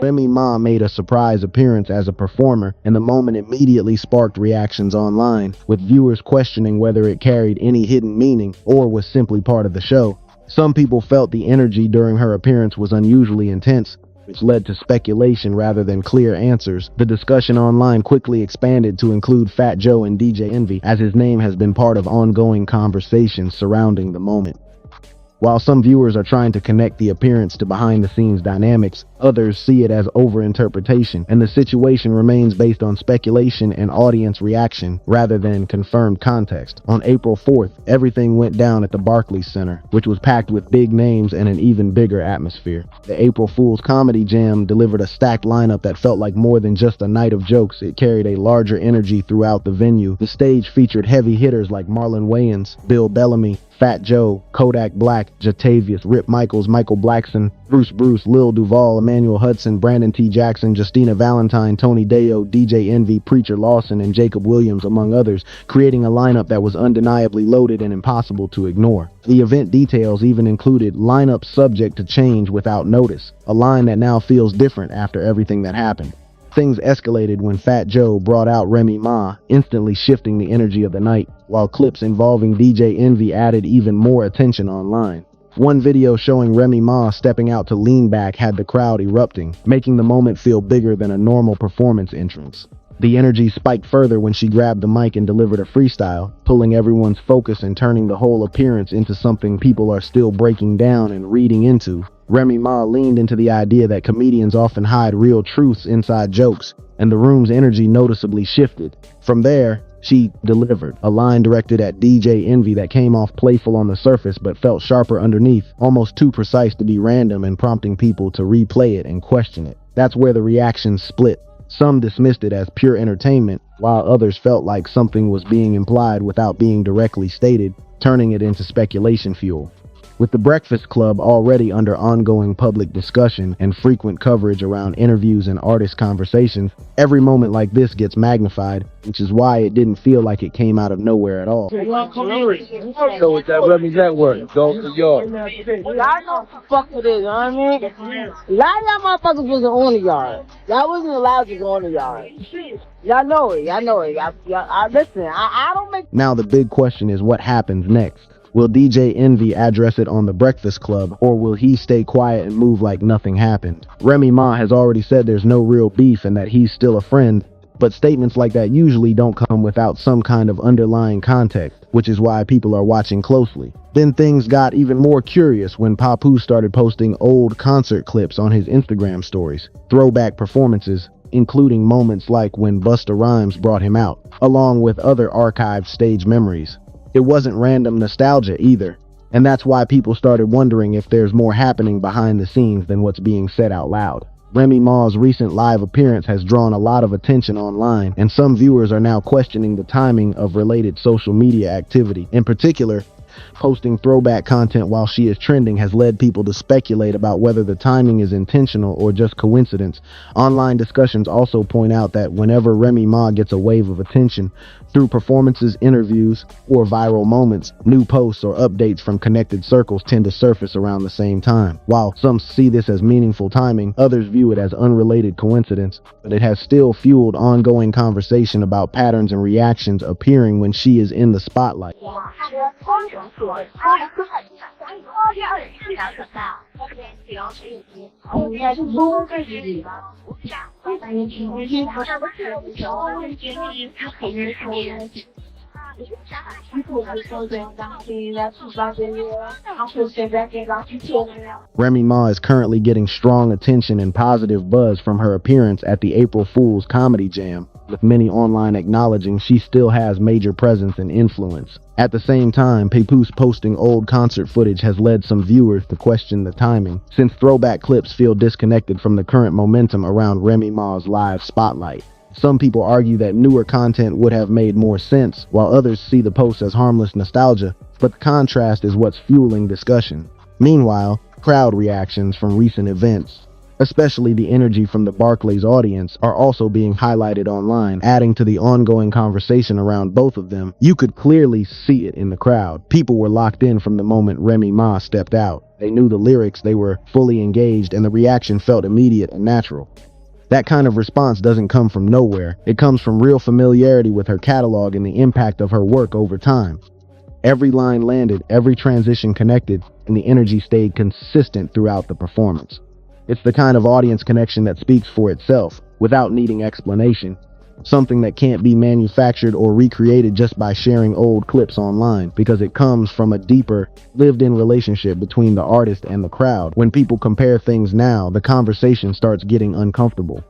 Remy Ma made a surprise appearance as a performer, and the moment immediately sparked reactions online, with viewers questioning whether it carried any hidden meaning or was simply part of the show. Some people felt the energy during her appearance was unusually intense, which led to speculation rather than clear answers. The discussion online quickly expanded to include Fat Joe and DJ Envy, as his name has been part of ongoing conversations surrounding the moment. While some viewers are trying to connect the appearance to behind-the-scenes dynamics, others see it as overinterpretation, and the situation remains based on speculation and audience reaction rather than confirmed context. On April 4th, everything went down at the Barclays Center, which was packed with big names and an even bigger atmosphere. The April Fool's Comedy Jam delivered a stacked lineup that felt like more than just a night of jokes. It carried a larger energy throughout the venue. The stage featured heavy hitters like Marlon Wayans, Bill Bellamy, Fat Joe, Kodak Black, Jatavius, Rip Michaels, Michael Blackson, Bruce, Lil Duval, Emmanuel Hudson, Brandon T. Jackson, Justina Valentine, Tony Deo, DJ Envy, Preacher Lawson, and Jacob Williams, among others, creating a lineup that was undeniably loaded and impossible to ignore. The event details even included lineup subject to change without notice, a line that now feels different after everything that happened. Things escalated when Fat Joe brought out Remy Ma, instantly shifting the energy of the night, while clips involving DJ Envy added even more attention online. One video showing Remy Ma stepping out to lean back had the crowd erupting, making the moment feel bigger than a normal performance entrance. The energy spiked further when she grabbed the mic and delivered a freestyle, pulling everyone's focus and turning the whole appearance into something people are still breaking down and reading into. Remy Ma leaned into the idea that comedians often hide real truths inside jokes, and the room's energy noticeably shifted. From there, she delivered a line directed at DJ Envy that came off playful on the surface but felt sharper underneath, almost too precise to be random and prompting people to replay it and question it. That's where the reactions split. Some dismissed it as pure entertainment, while others felt like something was being implied without being directly stated, turning it into speculation fuel. With The Breakfast Club already under ongoing public discussion and frequent coverage around interviews and artist conversations, every moment like this gets magnified, which is why it didn't feel like it came out of nowhere at all. So with that Remy Network, go for yours. Y'all know what the fuck it is, you know what I mean? A lot of y'all motherfuckers wasn't on the yard. Y'all wasn't allowed to go on the yard. Y'all know it. Listen, I don't make... Now the big question is what happens next. Will DJ Envy address it on The Breakfast Club, or will he stay quiet and move like nothing happened? Remy Ma has already said there's no real beef and that he's still a friend, but statements like that usually don't come without some kind of underlying context, which is why people are watching closely. Then things got even more curious when Papoose started posting old concert clips on his Instagram stories, throwback performances, including moments like when Busta Rhymes brought him out, along with other archived stage memories. It wasn't random nostalgia either, and that's why people started wondering if there's more happening behind the scenes than what's being said out loud. Remy Ma's recent live appearance has drawn a lot of attention online, and some viewers are now questioning the timing of related social media activity. In particular, posting throwback content while she is trending has led people to speculate about whether the timing is intentional or just coincidence. Online discussions also point out that whenever Remy Ma gets a wave of attention, through performances, interviews, or viral moments, new posts or updates from connected circles tend to surface around the same time. While some see this as meaningful timing, others view it as unrelated coincidence, but it has still fueled ongoing conversation about patterns and reactions appearing when she is in the spotlight. Remy Ma is currently getting strong attention and positive buzz from her appearance at the April Fool's Comedy Jam, with many online acknowledging she still has major presence and influence. At the same time, Papoose posting old concert footage has led some viewers to question the timing, since throwback clips feel disconnected from the current momentum around Remy Ma's live spotlight. Some people argue that newer content would have made more sense, while others see the post as harmless nostalgia, but the contrast is what's fueling discussion. Meanwhile, crowd reactions from recent events especially the energy from the Barclays audience, are also being highlighted online, adding to the ongoing conversation around both of them. You could clearly see it in the crowd. People were locked in from the moment Remy Ma stepped out. They knew the lyrics, they were fully engaged, and the reaction felt immediate and natural. That kind of response doesn't come from nowhere. It comes from real familiarity with her catalog and the impact of her work over time. Every line landed, every transition connected, and the energy stayed consistent throughout the performance. It's the kind of audience connection that speaks for itself, without needing explanation. Something that can't be manufactured or recreated just by sharing old clips online, because it comes from a deeper, lived-in relationship between the artist and the crowd. When people compare things now, the conversation starts getting uncomfortable.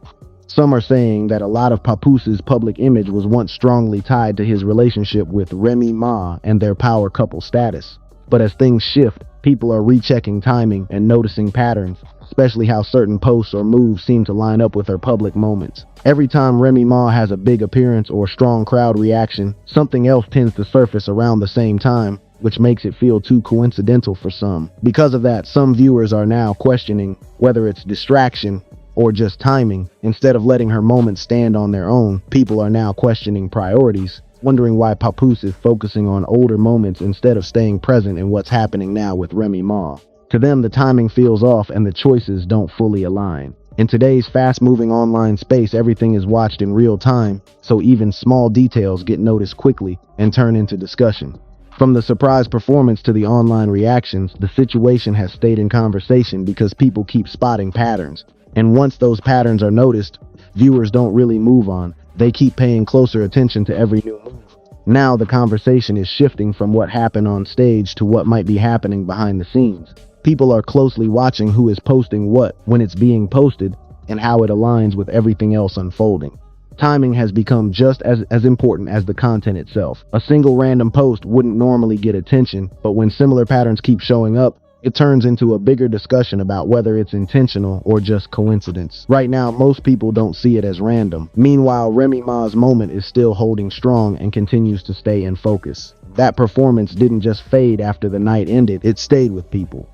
Some are saying that a lot of Papoose's public image was once strongly tied to his relationship with Remy Ma and their power couple status. But as things shift, people are rechecking timing and noticing patterns, especially how certain posts or moves seem to line up with her public moments. Every time Remy Ma has a big appearance or strong crowd reaction, something else tends to surface around the same time, which makes it feel too coincidental for some. Because of that, some viewers are now questioning whether it's distraction or just timing. Instead of letting her moments stand on their own, people are now questioning priorities, wondering why Papoose is focusing on older moments instead of staying present in what's happening now with Remy Ma. To them, the timing feels off and the choices don't fully align. In today's fast-moving online space, everything is watched in real time, so even small details get noticed quickly and turn into discussion. From the surprise performance to the online reactions, the situation has stayed in conversation because people keep spotting patterns. And once those patterns are noticed, viewers don't really move on. They keep paying closer attention to every new move. Now the conversation is shifting from what happened on stage to what might be happening behind the scenes. People are closely watching who is posting what, when it's being posted, and how it aligns with everything else unfolding. Timing has become just as important as the content itself. A single random post wouldn't normally get attention, but when similar patterns keep showing up, it turns into a bigger discussion about whether it's intentional or just coincidence. Right now, most people don't see it as random. Meanwhile, Remy Ma's moment is still holding strong and continues to stay in focus. That performance didn't just fade after the night ended, it stayed with people.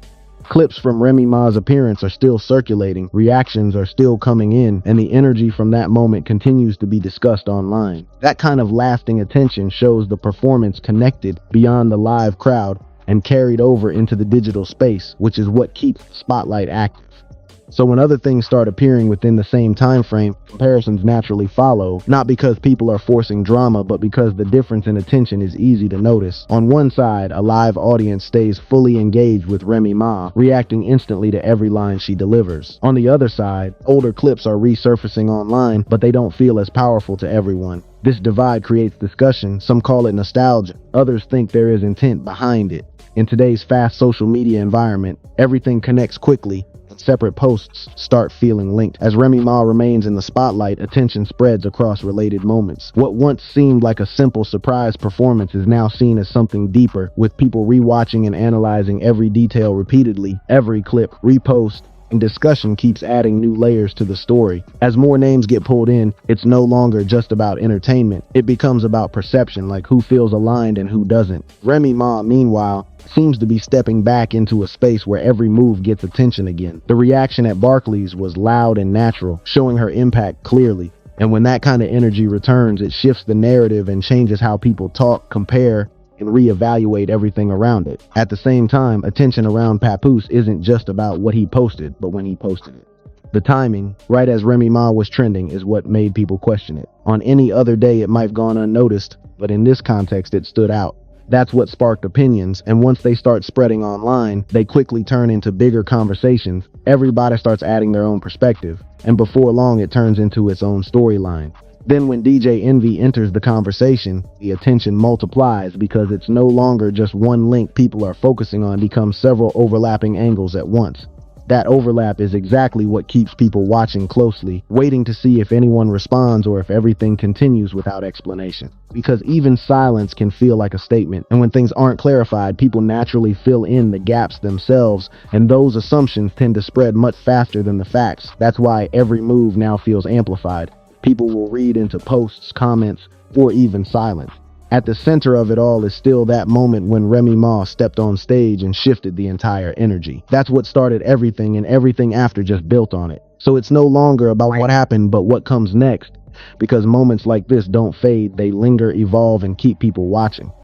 Clips from Remy Ma's appearance are still circulating, reactions are still coming in, and the energy from that moment continues to be discussed online. That kind of lasting attention shows the performance connected beyond the live crowd and carried over into the digital space, which is what keeps the spotlight active. So when other things start appearing within the same time frame, comparisons naturally follow, not because people are forcing drama, but because the difference in attention is easy to notice. On one side, a live audience stays fully engaged with Remy Ma, reacting instantly to every line she delivers. On the other side, older clips are resurfacing online, but they don't feel as powerful to everyone. This divide creates discussion. Some call it nostalgia. Others think there is intent behind it. In today's fast social media environment, everything connects quickly. Separate posts start feeling linked. As Remy Ma remains in the spotlight, attention spreads across related moments. What once seemed like a simple surprise performance is now seen as something deeper, with people rewatching and analyzing every detail repeatedly. Every clip, repost, and discussion keeps adding new layers to the story. As more names get pulled in, it's no longer just about entertainment. It becomes about perception, like who feels aligned and who doesn't. Remy Ma, meanwhile, seems to be stepping back into a space where every move gets attention again. The reaction at Barclays was loud and natural, showing her impact clearly. And when that kind of energy returns, it shifts the narrative and changes how people talk, compare, and reevaluate everything around it. At the same time, attention around Papoose isn't just about what he posted, but when he posted it. The timing, right as Remy Ma was trending, is what made people question it. On any other day, it might have gone unnoticed, but in this context, it stood out. That's what sparked opinions, and once they start spreading online, they quickly turn into bigger conversations. Everybody starts adding their own perspective, and before long, it turns into its own storyline. Then when DJ Envy enters the conversation, the attention multiplies because it's no longer just one link people are focusing on, becomes several overlapping angles at once. That overlap is exactly what keeps people watching closely, waiting to see if anyone responds or if everything continues without explanation. Because even silence can feel like a statement, and when things aren't clarified, people naturally fill in the gaps themselves, and those assumptions tend to spread much faster than the facts. That's why every move now feels amplified. People will read into posts, comments, or even silence. At the center of it all is still that moment when Remy Ma stepped on stage and shifted the entire energy. That's what started everything, and everything after just built on it. So it's no longer about what happened, but what comes next. Because moments like this don't fade, they linger, evolve, and keep people watching.